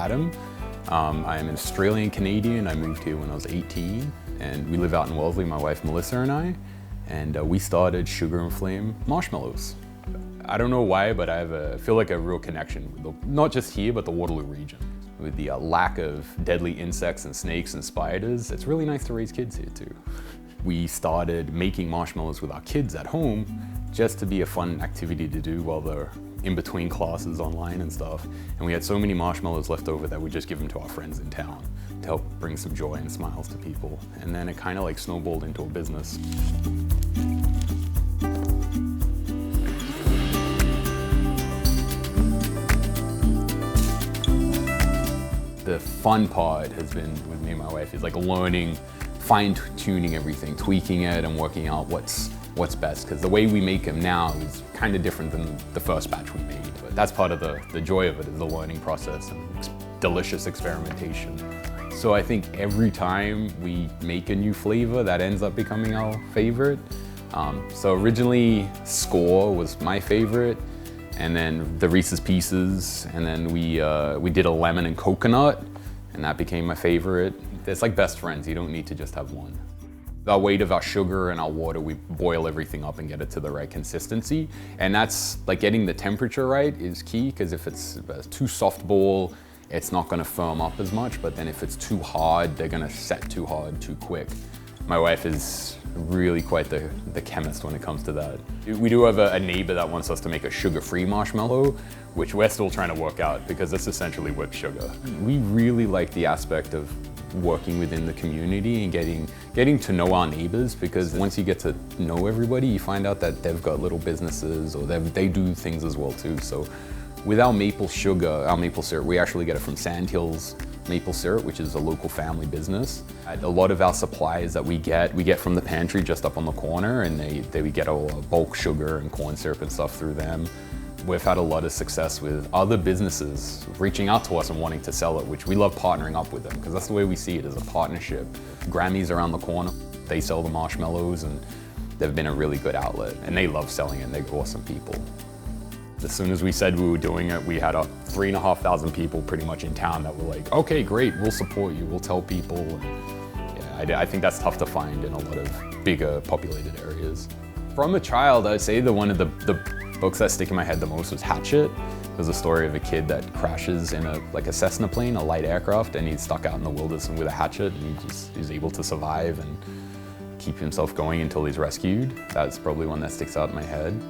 Adam. I am an Australian Canadian. I moved here when I was 18, and we live out in Wellesley, my wife Melissa and I, and we started Sugar and Flame Marshmallows. I don't know why, but I feel like a real connection with not just here, but the Waterloo region. With the lack of deadly insects and snakes and spiders, it's really nice to raise kids here too. We started making marshmallows with our kids at home just to be a fun activity to do while they're in between classes online and stuff. And we had so many marshmallows left over that we just give them to our friends in town to help bring some joy and smiles to people. And then it kind of like snowballed into a business. The fun part has been with me and my wife is like learning, fine-tuning everything, tweaking it and working out what's best. Because the way we make them now is kind of different than the first batch we made. But that's part of the joy of it, is the learning process and delicious experimentation. So I think every time we make a new flavor, that ends up becoming our favorite. So originally Score was my favorite, and then the Reese's Pieces, and then we did a lemon and coconut, and that became my favorite. It's like best friends, you don't need to just have one. The weight of our sugar and our water, we boil everything up and get it to the right consistency. And that's like getting the temperature right is key, because if it's a too soft bowl, it's not gonna firm up as much, but then if it's too hard, they're gonna set too hard too quick. My wife is really quite the chemist when it comes to that. We do have a neighbor that wants us to make a sugar-free marshmallow, which we're still trying to work out because it's essentially whipped sugar. We really like the aspect of working within the community and getting to know our neighbors, because once you get to know everybody, you find out that they've got little businesses or they do things as well too. So with our maple sugar, our maple syrup, we actually get it from Sandhills Maple Syrup, which is a local family business. A lot of our supplies that we get from the pantry just up on the corner, and we get all bulk sugar and corn syrup and stuff through them. We've had a lot of success with other businesses reaching out to us and wanting to sell it, which we love partnering up with them, because that's the way we see it, as a partnership. Grammy's around the corner. They sell the marshmallows, and they've been a really good outlet, and they love selling it, and they're awesome people. As soon as we said we were doing it, we had 3,500 people pretty much in town that were like, okay, great, we'll support you, we'll tell people. And yeah, I think that's tough to find in a lot of bigger populated areas. From a child, I'd say one of the books that stick in my head the most was Hatchet. It was a story of a kid that crashes in a Cessna plane, a light aircraft, and he's stuck out in the wilderness with a hatchet, and he's able to survive and keep himself going until he's rescued. That's probably one that sticks out in my head.